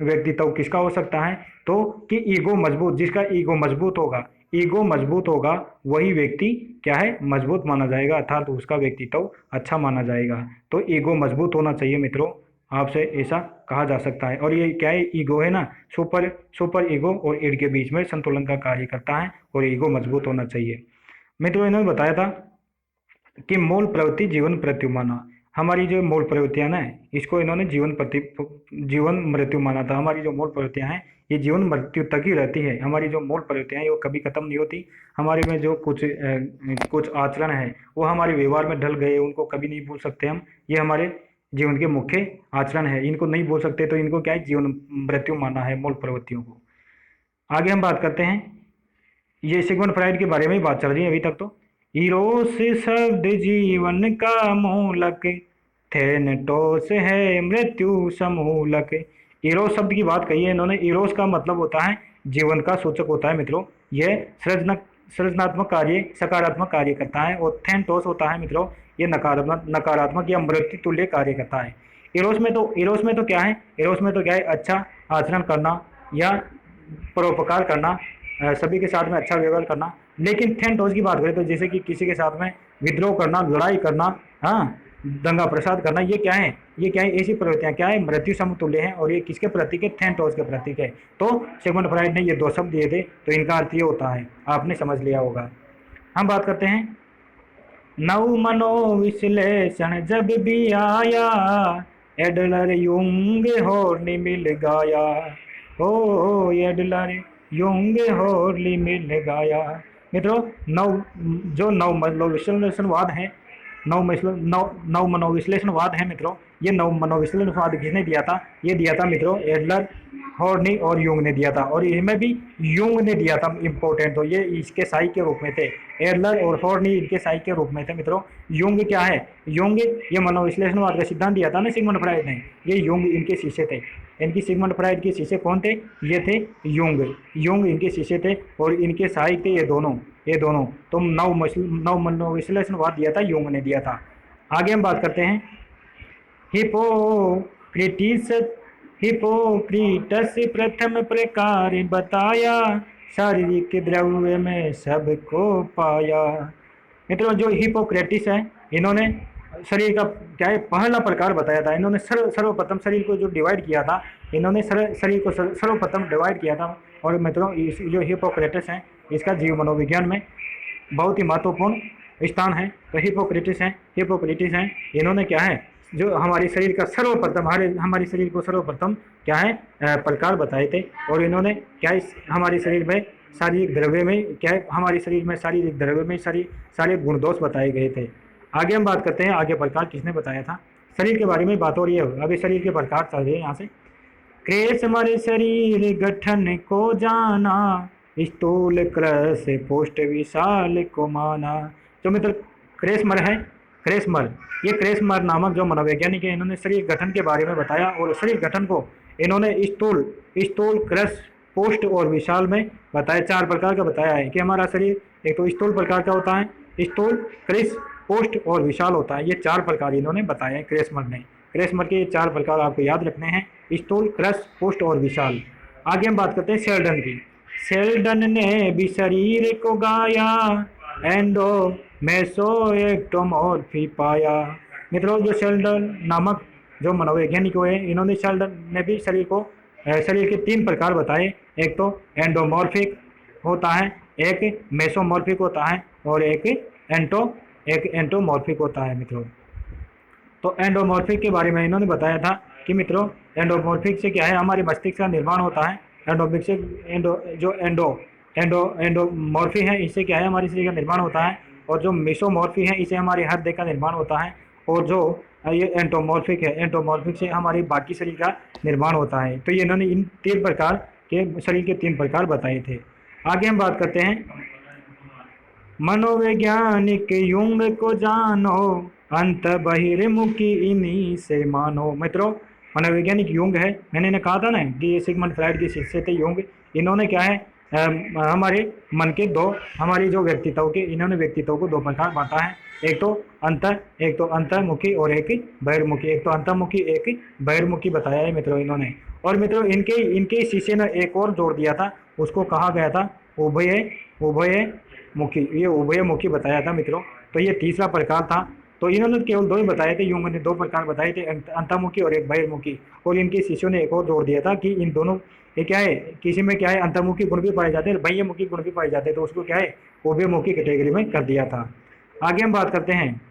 व्यक्तित्व किसका हो सकता है, तो कि ईगो मजबूत, जिसका ईगो मजबूत होगा, ईगो मजबूत होगा वही व्यक्ति क्या है, मजबूत माना जाएगा, अर्थात उसका व्यक्तित्व अच्छा माना जाएगा। तो ईगो मजबूत होना चाहिए मित्रों, आपसे ऐसा कहा जा सकता है। और ये क्या है, ईगो है ना, सुपर सुपर ईगो और ईड के बीच में संतुलन का कार्य करता है और ईगो मजबूत होना चाहिए। मित्रों इन्होंने बताया था कि मूल प्रवृत्ति जीवन मृत्यु माना, हमारी जो मूल प्रवृत्तियां ना, इसको इन्होंने जीवन मृत्यु माना था। हमारी जो मूल प्रवृत्तियां हैं ये जीवन मृत्यु तक ही रहती है, हमारी जो मूल प्रवृत्तियां हैं वो कभी खत्म नहीं होती। हमारे में जो कुछ आचरण है वो हमारे व्यवहार में ढल गए, उनको कभी नहीं भूल सकते हम। ये हमारे जीवन के मुख्य आचरण है, इनको नहीं भूल सकते, तो इनको क्या है, जीवन मृत्यु माना है मूल प्रवृत्तियों को। आगे हम बात करते हैं, ये सिगमंड फ्राइड के बारे में ही बात चल रही है अभी तक। तो इरोस शब्द जीवन का मूलक, थेनेटोस है मृत्यु समूलक। इरोस शब्द की बात कही है इन्होंने। इरोस का मतलब होता है जीवन का सूचक होता है मित्रों, यह सृजनात्मक कार्य, सकारात्मक कार्य करता है। और थेनटोस होता है मित्रों, ये नकारात्मक या मृत्यु तुल्य कार्य करता है। इरोस में तो क्या है, इरोस में तो क्या है, अच्छा आचरण करना या परोपकार करना, सभी के साथ में अच्छा व्यवहार करना। लेकिन थेनटोस की बात करें तो जैसे कि किसी के साथ में विद्रोह करना, लड़ाई करना, हाँ, दंगा प्रसाद करना, ये क्या है, ये क्या है, ऐसी प्रवृत्तियां क्या है, मृत्यु समतुल्य है। और ये किसके प्रतीक है, थेनटोस के प्रतीक है। तो सिगमंड फ्राइड ने ये दो शब्द दिए थे, तो इनका अर्थ ये होता है, आपने समझ लिया होगा। हम बात करते हैं, नव मनोविश्लेषण जब भी आया, एडलर युंग होर्नी मिल गाया, ओ एडलर युंग होर्ली मिल गाया। मित्रों नव मनोविश्लेषणवाद है, नव मनोविश्लेषणवाद है मित्रों, ये नव मनोविश्लेषणवाद किसने दिया था, ये दिया था मित्रों एडलर, हॉर्नी और यूंग ने दिया था। और इनमें भी यूंग ने दिया था इम्पोर्टेंट, तो ये इसके सही के रूप में थे, एडलर और हॉर्नी इनके सही के रूप में थे मित्रों। यूंग क्या है, यूंग ये मनोविश्लेषणवाद का सिद्धांत दिया था ना सिगमंड फ्राइड ने, ये यूंग इनके शिष्य थे। इनकी सिगमंड फ्राइड के शिष्य कौन थे, ये थे यूंग इनके शिष्य थे, और इनके सहायक थे ये दोनों। तो नव मनोविश्लेषणवाद दिया था, यूंग ने दिया था। आगे हम बात करते हैं, हिपोक्रेटिस हिपोक्रेटस प्रथम प्रकार बताया, शारीरिक द्रव्य में सबको पाया। मित्रों जो हिपोक्रेटिस है, इन्होंने शरीर का क्या है, पहला प्रकार बताया था। इन्होंने सर्वप्रथम शरीर को जो डिवाइड किया था, इन्होंने शरीर को सर्वप्रथम डिवाइड किया था। और मित्रों इस जो हिपोक्रेटिस है, इसका जीव मनोविज्ञान में बहुत ही महत्वपूर्ण स्थान है। तो हिपोक्रेटिस हैं, इन्होंने क्या है, जो हमारे शरीर का सर्वप्रथम हमारे शरीर को सर्वप्रथम क्या है, प्रकार बताए थे। और इन्होंने क्या है, हमारे शरीर में शारीरिक द्रव्य में क्या है, हमारे शरीर में शारीरिक द्रव्य में सारे गुणदोष बताए गए थे। आगे हम बात करते हैं, आगे प्रकार किसने बताया था, शरीर के बारे में बात हो रही है। अभी शरीर के प्रकार चल रहे हैं यहाँ से। क्रेस मरे शरीर गठन को जाना, स्थूल क्रस पोष्ट विशाल को माना। जो मित्र क्रेसमर है, ये क्रेसमर नामक जो मनोवैज्ञानिक है, इन्होंने शरीर गठन के बारे में बताया। और शरीर गठन को इन्होंने स्थूल क्रस पोष्ट और विशाल में बताया, 4 प्रकार का बताया है कि हमारा शरीर एक तो स्थूल प्रकार का होता है, स्थूल, क्रिस, पोष्ट और विशाल होता है। ये 4 प्रकार इन्होंने बताए हैं क्रेसमर ने। क्रेसमर के ये 4 प्रकार आपको याद रखने हैं, स्थूल, क्रस, पोष्ट और विशाल। आगे हम बात करते हैं शेल्डन की। शेल्डन ने भी शरीर को गाया, एंडो मेसो एक्टोमॉर्फी पाया। मित्रों जो शेल्डन नामक जो मनोवैज्ञानिक हुए, इन्होंने शेल्डन ने भी शरीर के 3 प्रकार बताए। एक तो एंडोमॉर्फिक होता है, एक मेसोमॉर्फिक होता है, और एक एंटोमॉर्फिक होता है मित्रों। तो एंडोमॉर्फिक के बारे में इन्होंने बताया था कि मित्रों एंडोमॉर्फिक से क्या है, हमारे मस्तिष्क का निर्माण होता है। एंडोमिक से एंडोमॉर्फी है, इससे क्या है, हमारे शरीर का निर्माण होता है। और जो मेसोमॉर्फी है, इसे हमारे हृदय का निर्माण होता है। और जो ये एंटोमॉर्फिक से हमारे बाकी शरीर का निर्माण होता है। तो ये इन्होंने इन 3 प्रकार के शरीर के 3 प्रकार बताए थे। आगे हम बात करते हैं, मनोवैज्ञानिक युंग को जानो, अंत बहिर्मुखी इन्हीं से मानो। मित्रों मनोवैज्ञानिक युंग है, मैंने कहा था ना कि ये सिगमंड फ्राइड के शिष्य थे युंग। इन्होंने क्या है, हमारे मन के दो, हमारी जो व्यक्तित्व के, इन्होंने व्यक्तित्व को दो प्रकार बांटा है। एक तो अंतर्मुखी और एक बहिर्मुखी। एक तो अंतर्मुखी, एक बहिर्मुखी बताया है मित्रों इन्होंने। और मित्रों इनके इनके शिष्य ने एक और जोड़ दिया था, उसको कहा गया था उभय उभय मुखी। ये उभय मुखी बताया था मित्रों। तो ये तीसरा प्रकार था। तो इन्होंने केवल दो ही बताए थे, यूंग ने दो प्रकार बताए थे, अंतर्मुखी और एक बहिर्मुखी। और इनके शिष्यों ने एक और जोड़ दिया था कि इन दोनों, ये क्या है, किसी में क्या है अंतर्मुखी गुण भी पाए जाते हैं, बाह्यमुखी गुण भी पाए जाते हैं, तो उसको क्या है उभयमुखी कैटेगरी में कर दिया था। आगे हम बात करते हैं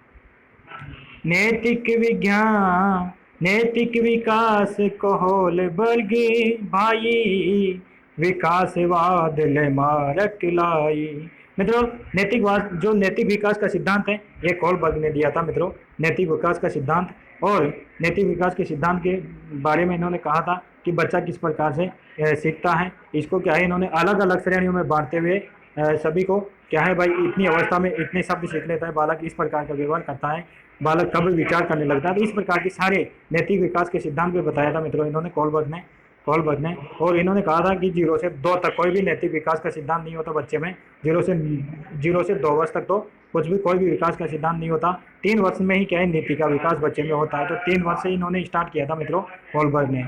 नैतिक विज्ञान, नैतिक विकास को होल वर्गे भाई, विकासवाद ले मारक लाई। मित्रों नैतिकवाद, जो नैतिक विकास का सिद्धांत है, ये कोलबर्ग ने दिया था मित्रों, नैतिक विकास का सिद्धांत। और नैतिक विकास के सिद्धांत के बारे में इन्होंने कहा था कि बच्चा किस प्रकार से सीखता है। इसको क्या है इन्होंने अलग अलग श्रेणियों में बांटते हुए सभी को क्या है भाई, इतनी अवस्था में इतने शब्द सीख लेता है बालक, इस प्रकार का व्यवहार करता है, बालक कब विचार करने लगता है। तो इस प्रकार के सारे नैतिक विकास के सिद्धांत भी बताया था मित्रों इन्होंने, कोलबर्ग ने। और इन्होंने कहा था कि 0 से 2 तक कोई भी नैतिक विकास का सिद्धांत नहीं होता बच्चे में। 0 से 2 वर्ष तक तो कुछ भी कोई भी विकास का सिद्धांत नहीं होता। 3 वर्ष में ही क्या है नीति का विकास बच्चे में होता है। तो 3 वर्ष से इन्होंने स्टार्ट किया था मित्रों कोलबर्ग ने।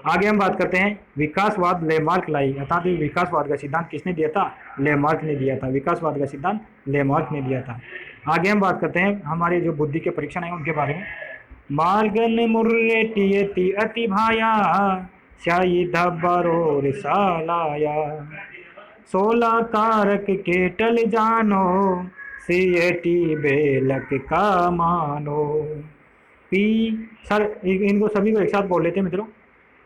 आगे हम बात करते हैं विकासवाद लेमार्क लाई, अर्थात विकासवाद का सिद्धांत किसने दिया था, लेमार्क ने दिया था। विकासवाद का सिद्धांत लेमार्क ने दिया था। आगे हम बात करते हैं हमारे जो बुद्धि के परीक्षण है उनके बारे में। मार्गन मुर्रे टियति अति भाया, स्याही धब्बरोर सालाया, 16 कारक के टल जानो, सीएटी बेलक का मानो। पी, सर इनको सभी को एक साथ बोल लेते हैं मित्रों।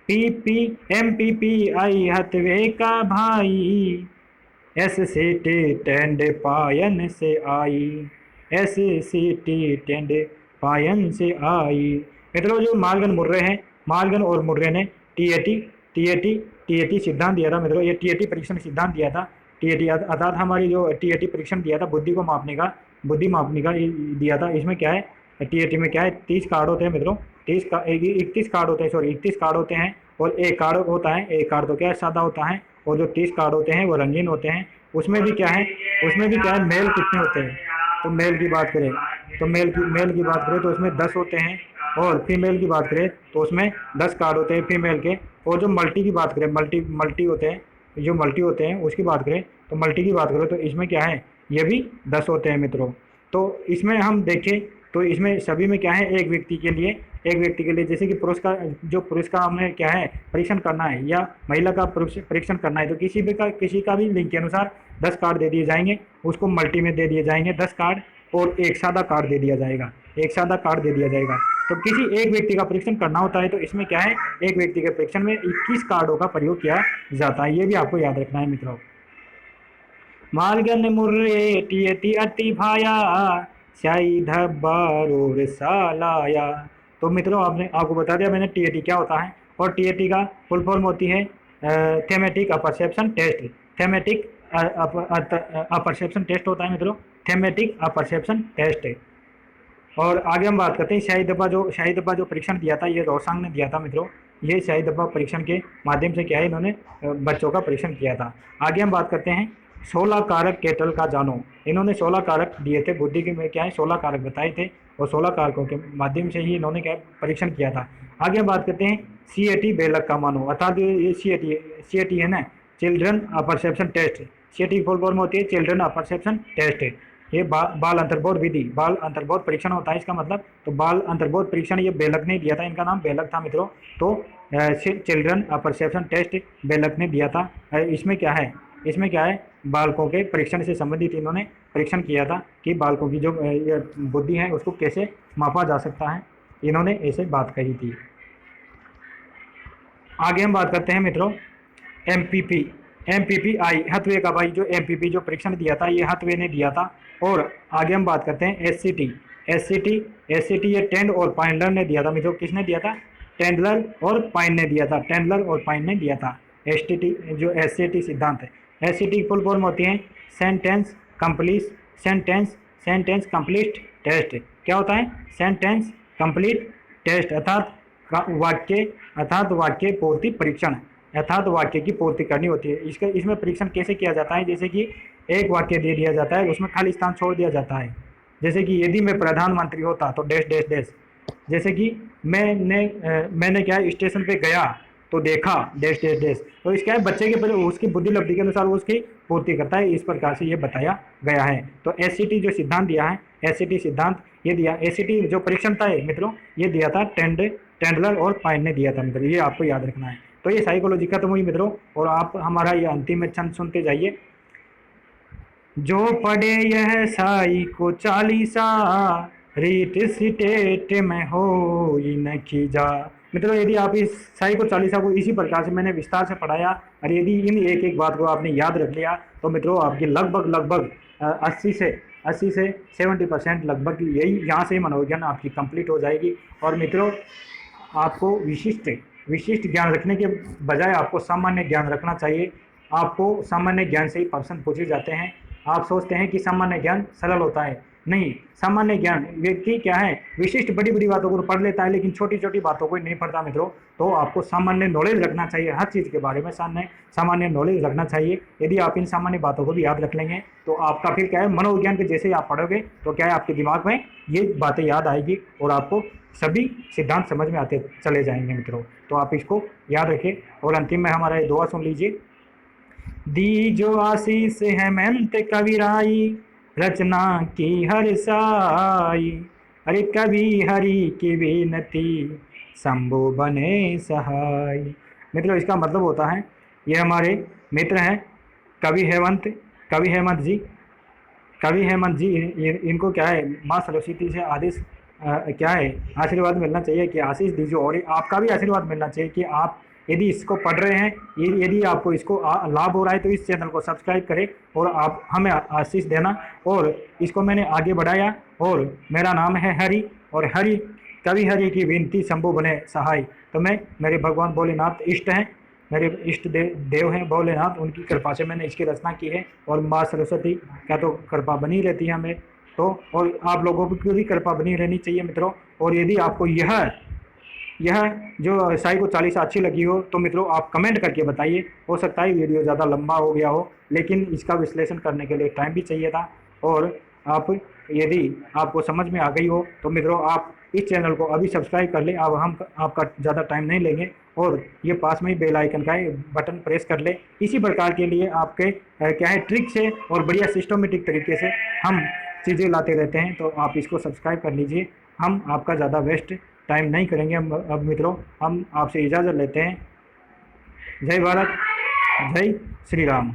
P P M P P I Hathaway का भाई, एस सी टी टेंड पायन से आई, एस सी टी टेंड पायन से आई। मित्रों जो मार्गन मुर्रे हैं, मार्गन और मुर्रे ने टीएटी सिद्धांत दिया था मित्रों। ये टीएटी परीक्षण सिद्धांत दिया था। टीएटी अर्थात हमारी जो टीएटी परीक्षण दिया था बुद्धि को मापने का, बुद्धि मापने का दिया था। इसमें क्या है टीएटी में क्या है 30 कार्ड होते हैं मित्रों, 31 कार्ड होते हैं, सॉरी 31 कार्ड होते हैं। और एक कार्ड होता है, एक कार्ड तो क्या है सादा होता है, और जो 30 कार्ड होते हैं वो रंगीन होते हैं। उसमें भी क्या है मेल कितने होते हैं, तो मेल की बात करें तो मेल की बात करें तो उसमें 10 होते हैं। और फीमेल की बात करें तो उसमें 10 कार्ड होते हैं फीमेल के। और जो मल्टी की बात करें, मल्टी होते हैं, जो मल्टी होते हैं उसकी बात करें तो मल्टी की बात करें तो इसमें क्या है ये भी 10 होते हैं मित्रों। तो इसमें हम देखें तो इसमें सभी में क्या है एक व्यक्ति के लिए जैसे कि पुरुष का हमें क्या है परीक्षण करना है या महिला का परीक्षण करना है, तो किसी का भी लिंग के अनुसार 10 कार्ड दे दिए जाएंगे, उसको मल्टी में दे दिए जाएंगे 10 कार्ड, और एक सादा कार्ड दे दिया जाएगा, तो किसी एक व्यक्ति का परीक्षण करना होता है तो इसमें क्या है एक व्यक्ति के परीक्षण में 21 कार्डों का प्रयोग किया जाता है। ये भी आपको याद रखना है मित्रों। मार्गन मुर्रे टियति अति भाया, स्याही धब्बारोर सालाया। तो मित्रों आपको बता दिया मैंने टीएटी क्या होता है, और टीएटी का फुल फॉर्म होती है thematic apperception test. Thematic apperception test होता है मित्रों, थेमेटिक अपरसेप्शन टेस्ट। और आगे हम बात करते हैं शाही डब्बा जो परीक्षण दिया था ये रोसांग ने दिया था मित्रों। ये शाही डब्बा परीक्षण के माध्यम से क्या है इन्होंने बच्चों का परीक्षण किया था। आगे हम बात करते हैं 16 कारक केटल का जानो। इन्होंने 16 कारक दिए थे बुद्धि के में, क्या है 16 कारक बताए थे, और 16 कारकों के माध्यम से ही इन्होंने क्या परीक्षण किया था। आगे हम बात करते हैं सीएटी बेलक का मानो, अर्थात ये सीएटी है ना, children apperception test. CAT full form होती है चिल्ड्रन अपरसेप्शन टेस्ट। ये बाल अंतर्बोध विधि, बाल अंतर्बोध परीक्षण होता है इसका मतलब। तो बाल अंतर्बोध परीक्षण ये बेलक ने दिया था, इनका नाम बेलक था मित्रों। तो चिल्ड्रन अपरसेप्शन टेस्ट बेलक ने दिया था। इसमें क्या है बालकों के परीक्षण से संबंधित इन्होंने परीक्षण किया था कि बालकों की जो बुद्धि है उसको कैसे मापा जा सकता है, इन्होंने ऐसे बात कही थी। आगे हम बात करते हैं मित्रों एमपीपी आई हथवे का भाई, जो एमपीपी जो परीक्षण दिया था ये हथवे ने दिया था। और आगे हम बात करते हैं एससीटी ये टेंड और पाइनलर ने दिया था मित्रों। किसने दिया था, टेंडलर और पाइन ने दिया था। एसटीटी जो एससीटी सिद्धांत है, एससीटी फुल फॉर्म होती है सेंटेंस कंप्लीट टेस्ट। क्या होता है सेंटेंस कंप्लीट टेस्ट, अर्थात वाक्य पूर्ति परीक्षण। यथार्थ वाक्य की पूर्ति करनी होती है। इसमें परीक्षण कैसे किया जाता है, जैसे कि एक वाक्य दे दिया जाता है, उसमें खाली स्थान छोड़ दिया जाता है। जैसे कि यदि मैं प्रधानमंत्री होता तो डैश डैश डैश। जैसे कि मैंने क्या है, स्टेशन पे गया तो देखा डैश डैश डैश। तो इसका है बच्चे के उसकी बुद्धि लब्धि के अनुसार वो उसकी पूर्ति करता है। इस प्रकार से ये बताया गया है। तो एससीटी जो सिद्धांत दिया है, एससीटी सिद्धांत ये दिया, एससीटी जो परीक्षण था मित्रों, ये दिया था टेंडलर और पाइन ने दिया था मित्रों, ये आपको याद रखना है। तो ये साइकोलॉजी खत्म हुई मित्रों, और आप हमारा ये अंतिम छंद सुनते जाइए। जो पढ़े यह साई को चालीसा, रीत सिटेट में हो न खींचा। मित्रों यदि आप इस साई को चालीसा को इसी प्रकार से मैंने विस्तार से पढ़ाया, और यदि इन एक एक बात को आपने याद रख लिया, तो मित्रों आपकी लगभग 80 से 70% लगभग यही यहाँ से मनोविज्ञान आपकी कंप्लीट हो जाएगी। और मित्रों आपको विशिष्ट ज्ञान रखने के बजाय आपको सामान्य ज्ञान रखना चाहिए। आपको सामान्य ज्ञान से ही प्रश्न पूछे जाते हैं। आप सोचते हैं कि सामान्य ज्ञान सरल होता है, नहीं। सामान्य ज्ञान व्यक्ति क्या है, विशिष्ट बड़ी बड़ी बातों को पढ़ लेता है, लेकिन छोटी छोटी बातों को नहीं पढ़ता मित्रों। तो आपको सामान्य नॉलेज रखना चाहिए, हर चीज़ के बारे में सामान्य नॉलेज रखना चाहिए। यदि आप इन सामान्य बातों को भी याद रख लेंगे तो आपका फिर क्या है, मनोविज्ञान के जैसे ही आप पढ़ोगे तो क्या है, आपके दिमाग में ये बातें याद आएगी और आपको सभी सिद्धांत समझ में आते चले जाएंगे मित्रों। तो आप इसको याद रखें। और अंतिम में हमारा ये दुआ सुन लीजिए। दी जो आशीष है मेहनत कविराई, रचना की हर साई। अरे कवि हरि की विनती, शंभु बने सहाय। मित्रों इसका मतलब होता है, ये हमारे मित्र हैं कवि हेमंत जी। इनको क्या है, माँ सरस्वती से आदेश क्या है, आशीर्वाद मिलना चाहिए कि आशीष दीजिए। और आपका भी आशीर्वाद मिलना चाहिए कि आप यदि इसको पढ़ रहे हैं, यदि आपको इसको लाभ हो रहा है, तो इस चैनल को सब्सक्राइब करें और आप हमें आशीष देना। और इसको मैंने आगे बढ़ाया, और मेरा नाम है हरि, और कवि हरि की विनती शंभु बने सहाय। तो मेरे भगवान भोलेनाथ इष्ट हैं, मेरे इष्ट देव हैं भोलेनाथ, उनकी कृपा से मैंने इसकी रचना की है। और माँ सरस्वती का तो कृपा बनी रहती है हमें, तो और आप लोगों की भी कृपा बनी रहनी चाहिए मित्रों। और यदि आपको यह जो साई को चालीसा अच्छी लगी हो तो मित्रों आप कमेंट करके बताइए। हो सकता है वीडियो ज़्यादा लंबा हो गया हो, लेकिन इसका विश्लेषण करने के लिए टाइम भी चाहिए था। और यदि आपको समझ में आ गई हो तो मित्रों आप इस चैनल को अभी सब्सक्राइब कर ले। अब हम आपका ज़्यादा टाइम नहीं लेंगे, और ये पास में ही बेल आइकन का बटन प्रेस कर ले। इसी प्रकार के लिए आपके क्या है, ट्रिक से और बढ़िया सिस्टमेटिक तरीके से हम चीज़ें लाते रहते हैं। तो आप इसको सब्सक्राइब कर लीजिए। हम आपका ज़्यादा वेस्ट टाइम नहीं करेंगे। अब मित्रों हम आपसे इजाज़त लेते हैं। जय भारत, जय श्री राम।